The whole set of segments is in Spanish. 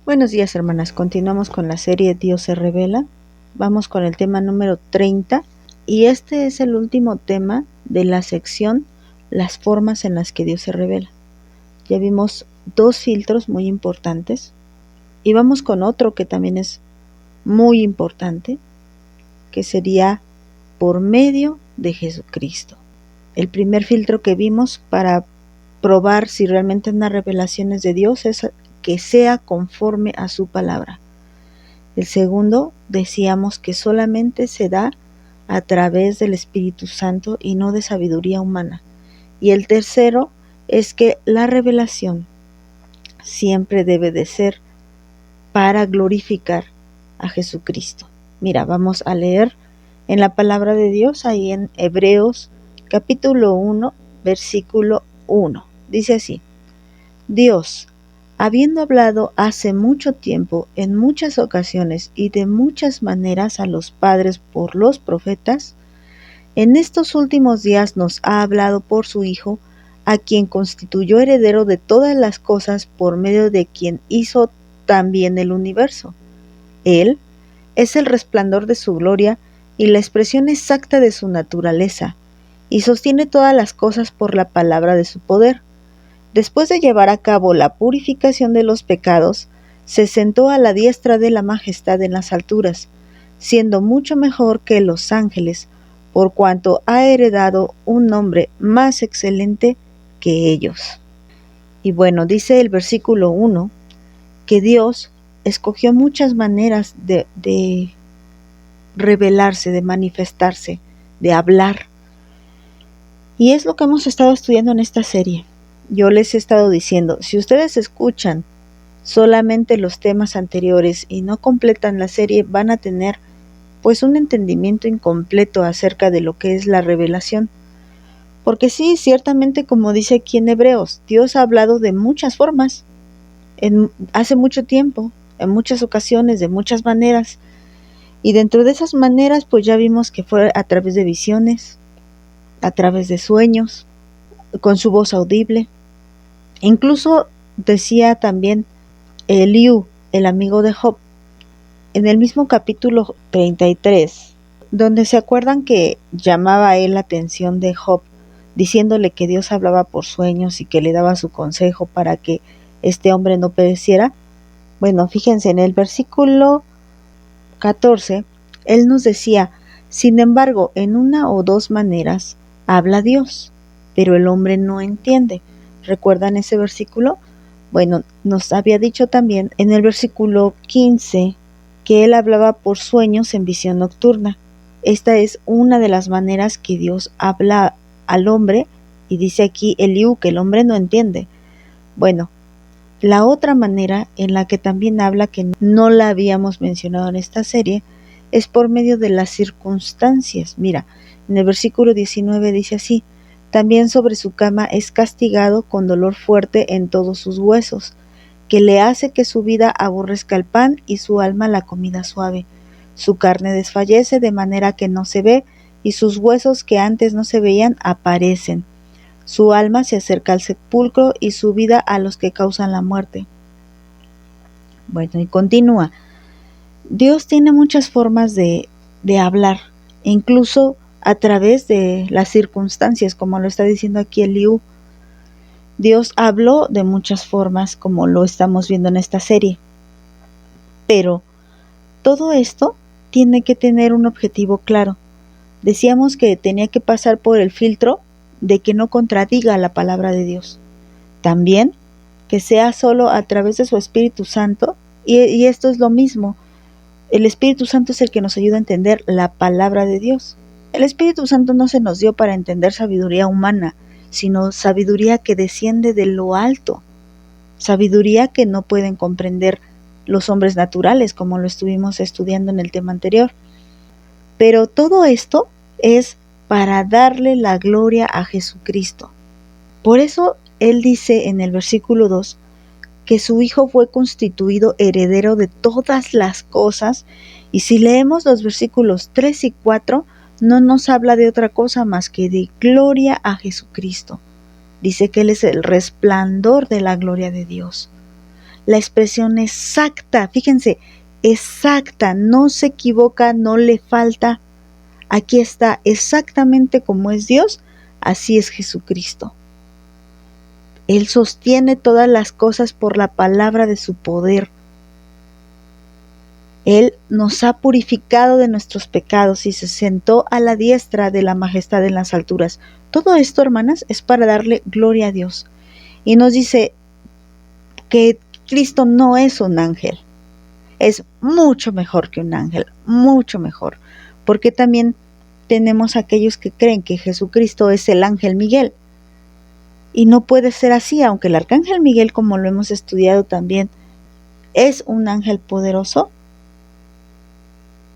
Buenos días, hermanas. Continuamos con la serie Dios se revela. Vamos con el tema número 30 y este es el último tema de la sección Las formas en las que Dios se revela. Ya vimos dos filtros muy importantes y vamos con otro que también es muy importante, que sería por medio de Jesucristo. El primer filtro que vimos para probar si realmente una revelación es de Dios es que sea conforme a su palabra. El segundo, decíamos que solamente se da a través del Espíritu Santo y no de sabiduría humana. Y el tercero es que la revelación siempre debe de ser para glorificar a Jesucristo. Mira, vamos a leer en la palabra de Dios ahí en Hebreos capítulo 1, versículo 1. Dice así: Dios, habiendo hablado hace mucho tiempo, en muchas ocasiones y de muchas maneras a los padres por los profetas, en estos últimos días nos ha hablado por su Hijo, a quien constituyó heredero de todas las cosas, por medio de quien hizo también el universo. Él es el resplandor de su gloria y la expresión exacta de su naturaleza, y sostiene todas las cosas por la palabra de su poder. Después de llevar a cabo la purificación de los pecados, se sentó a la diestra de la majestad en las alturas, siendo mucho mejor que los ángeles, por cuanto ha heredado un nombre más excelente que ellos. Y bueno, dice el versículo 1 que Dios escogió muchas maneras de revelarse, de manifestarse, de hablar. Y es lo que hemos estado estudiando en esta serie. Yo les he estado diciendo, si ustedes escuchan solamente los temas anteriores y no completan la serie, van a tener pues un entendimiento incompleto acerca de lo que es la revelación. Porque sí, ciertamente, como dice aquí en Hebreos, Dios ha hablado de muchas formas, hace mucho tiempo, en muchas ocasiones, de muchas maneras. Y dentro de esas maneras, pues ya vimos que fue a través de visiones, a través de sueños, con su voz audible. Incluso decía también Eliú, el amigo de Job, en el mismo capítulo 33, donde se acuerdan que llamaba a él la atención de Job, diciéndole que Dios hablaba por sueños y que le daba su consejo para que este hombre no pereciera. Bueno, fíjense, en el versículo 14, él nos decía: sin embargo, en una o dos maneras habla Dios, pero el hombre no entiende. ¿Recuerdan ese versículo? Bueno, nos había dicho también en el versículo 15 que él hablaba por sueños en visión nocturna. Esta es una de las maneras que Dios habla al hombre, y dice aquí Eliú que el hombre no entiende. Bueno, la otra manera en la que también habla, que no la habíamos mencionado en esta serie, es por medio de las circunstancias. Mira, en el versículo 19 dice así: también sobre su cama es castigado con dolor fuerte en todos sus huesos, que le hace que su vida aborrezca el pan y su alma la comida suave. Su carne desfallece de manera que no se ve, y sus huesos que antes no se veían aparecen. Su alma se acerca al sepulcro y su vida a los que causan la muerte. Bueno, y continúa. Dios tiene muchas formas de hablar, incluso a través de las circunstancias, como lo está diciendo aquí Eliú. Dios habló de muchas formas, como lo estamos viendo en esta serie. Pero todo esto tiene que tener un objetivo claro. Decíamos que tenía que pasar por el filtro de que no contradiga la palabra de Dios. También que sea solo a través de su Espíritu Santo, y esto es lo mismo. El Espíritu Santo es el que nos ayuda a entender la palabra de Dios. El Espíritu Santo no se nos dio para entender sabiduría humana, sino sabiduría que desciende de lo alto, sabiduría que no pueden comprender los hombres naturales, como lo estuvimos estudiando en el tema anterior. Pero todo esto es para darle la gloria a Jesucristo. Por eso él dice en el versículo 2 que su Hijo fue constituido heredero de todas las cosas, y si leemos los versículos 3 y 4, no nos habla de otra cosa más que de gloria a Jesucristo. Dice que Él es el resplandor de la gloria de Dios. la expresión exacta, fíjense, exacta, no se equivoca, no le falta. Aquí está exactamente como es Dios, así es Jesucristo. Él sostiene todas las cosas por la palabra de su poder. Él nos ha purificado de nuestros pecados y se sentó a la diestra de la majestad en las alturas. Todo esto, hermanas, es para darle gloria a Dios. Y nos dice que Cristo no es un ángel. Es mucho mejor que un ángel, mucho mejor. Porque también tenemos aquellos que creen que Jesucristo es el ángel Miguel. Y no puede ser así, aunque el arcángel Miguel, como lo hemos estudiado también, es un ángel poderoso,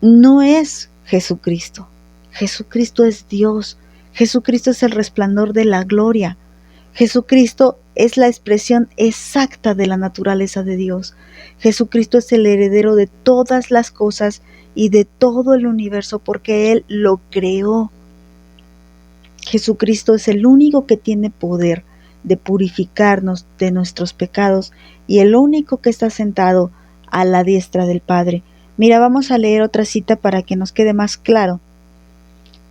no es Jesucristo. Jesucristo es Dios. Jesucristo es el resplandor de la gloria. Jesucristo es la expresión exacta de la naturaleza de Dios. Jesucristo es el heredero de todas las cosas y de todo el universo porque Él lo creó. Jesucristo es el único que tiene poder de purificarnos de nuestros pecados y el único que está sentado a la diestra del Padre. Mira, vamos a leer otra cita para que nos quede más claro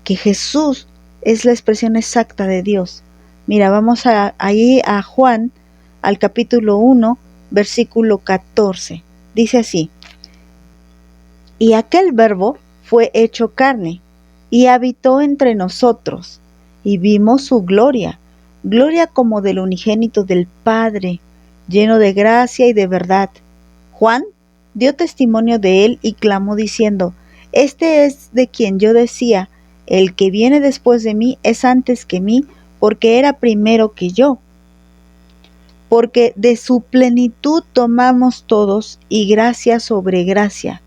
que Jesús es la expresión exacta de Dios. Mira, vamos ahí a Juan, al capítulo 1, versículo 14. Dice así: y aquel verbo fue hecho carne y habitó entre nosotros, y vimos su gloria, gloria como del unigénito del Padre, lleno de gracia y de verdad. Juan dio testimonio de él y clamó diciendo: este es de quien yo decía, el que viene después de mí es antes que mí, porque era primero que yo. Porque de su plenitud tomamos todos, y gracia sobre gracia.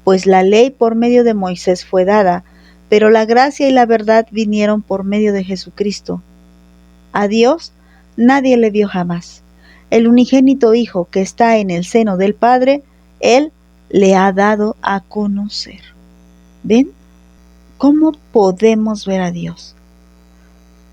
Pues la ley por medio de Moisés fue dada, pero la gracia y la verdad vinieron por medio de Jesucristo. A Dios nadie le vio jamás. El unigénito Hijo que está en el seno del Padre, Él le ha dado a conocer. ¿Ven? ¿Cómo podemos ver a Dios?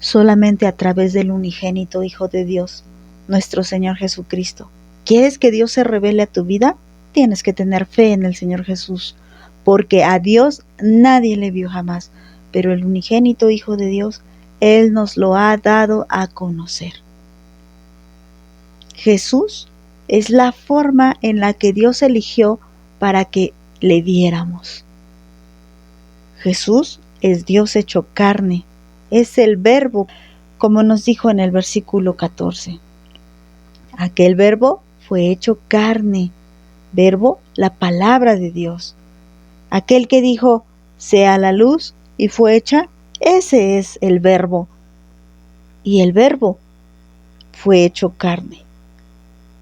Solamente a través del unigénito Hijo de Dios, nuestro Señor Jesucristo. ¿Quieres que Dios se revele a tu vida? Tienes que tener fe en el Señor Jesús, porque a Dios nadie le vio jamás, pero el unigénito Hijo de Dios, Él nos lo ha dado a conocer. Jesús es la forma en la que Dios eligió para que le viéramos. Jesús es Dios hecho carne, es el verbo, como nos dijo en el versículo 14. Aquel verbo fue hecho carne, verbo, la palabra de Dios. Aquel que dijo, sea la luz, y fue hecha, ese es el verbo. Y el verbo fue hecho carne,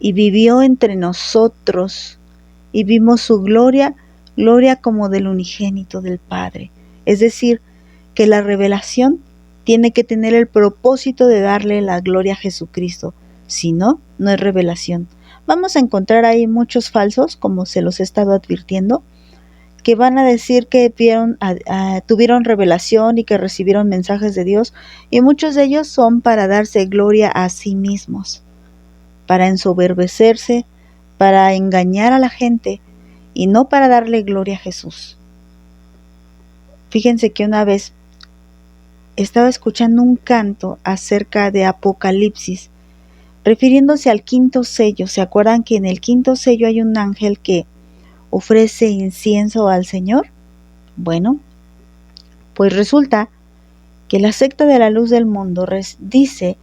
y vivió entre nosotros, y vimos su gloria, gloria como del unigénito del Padre. Es decir, que la revelación tiene que tener el propósito de darle la gloria a Jesucristo. Si no, no es revelación. Vamos a encontrar ahí muchos falsos, como se los he estado advirtiendo, que van a decir que tuvieron revelación y que recibieron mensajes de Dios, y muchos de ellos son para darse gloria a sí mismos, para ensoberbecerse, para engañar a la gente, y no para darle gloria a Jesús. Fíjense que una vez estaba escuchando un canto acerca de Apocalipsis, refiriéndose al quinto sello. ¿Se acuerdan que en el quinto sello hay un ángel que ofrece incienso al Señor? Bueno, pues resulta que la secta de la luz del mundo dice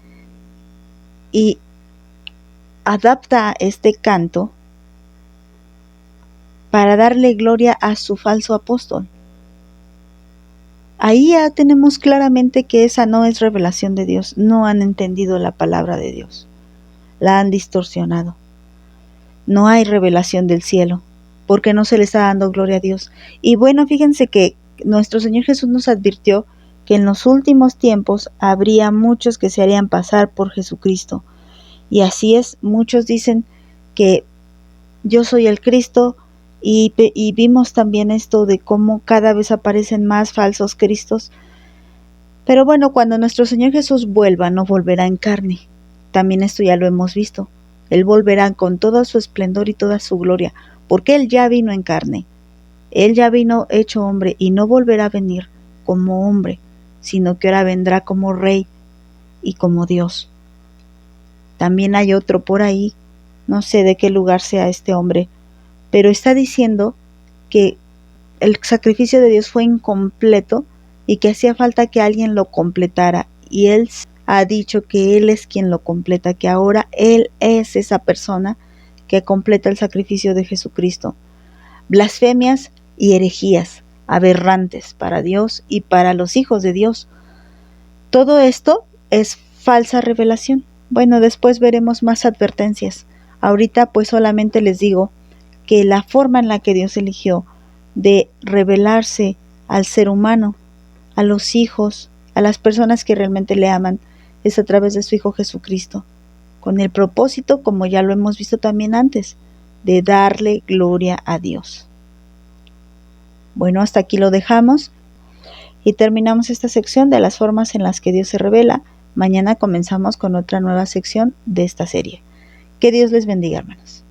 y adapta este canto para darle gloria a su falso apóstol. Ahí ya tenemos claramente que esa no es revelación de Dios. No han entendido la palabra de Dios. La han distorsionado. No hay revelación del cielo, porque no se le está dando gloria a Dios. Y bueno, fíjense que nuestro Señor Jesús nos advirtió que en los últimos tiempos habría muchos que se harían pasar por Jesucristo. Y así es, muchos dicen que yo soy el Cristo, y vimos también esto de cómo cada vez aparecen más falsos cristos. Pero bueno, cuando nuestro Señor Jesús vuelva, no volverá en carne. También esto ya lo hemos visto. Él volverá con todo su esplendor y toda su gloria, porque Él ya vino en carne. Él ya vino hecho hombre y no volverá a venir como hombre, sino que ahora vendrá como rey y como Dios. También hay otro por ahí, no sé de qué lugar sea este hombre, pero está diciendo que el sacrificio de Dios fue incompleto y que hacía falta que alguien lo completara. Y Él ha dicho que Él es quien lo completa, que ahora Él es esa persona que completa el sacrificio de Jesucristo. Blasfemias y herejías aberrantes para Dios y para los hijos de Dios. Todo esto es falsa revelación. Bueno, después veremos más advertencias. Ahorita pues solamente les digo que la forma en la que Dios eligió de revelarse al ser humano, a los hijos, a las personas que realmente le aman, es a través de su Hijo Jesucristo, con el propósito, como ya lo hemos visto también antes, de darle gloria a Dios. Bueno, hasta aquí lo dejamos y terminamos esta sección de las formas en las que Dios se revela. Mañana comenzamos con otra nueva sección de esta serie. Que Dios les bendiga, hermanos.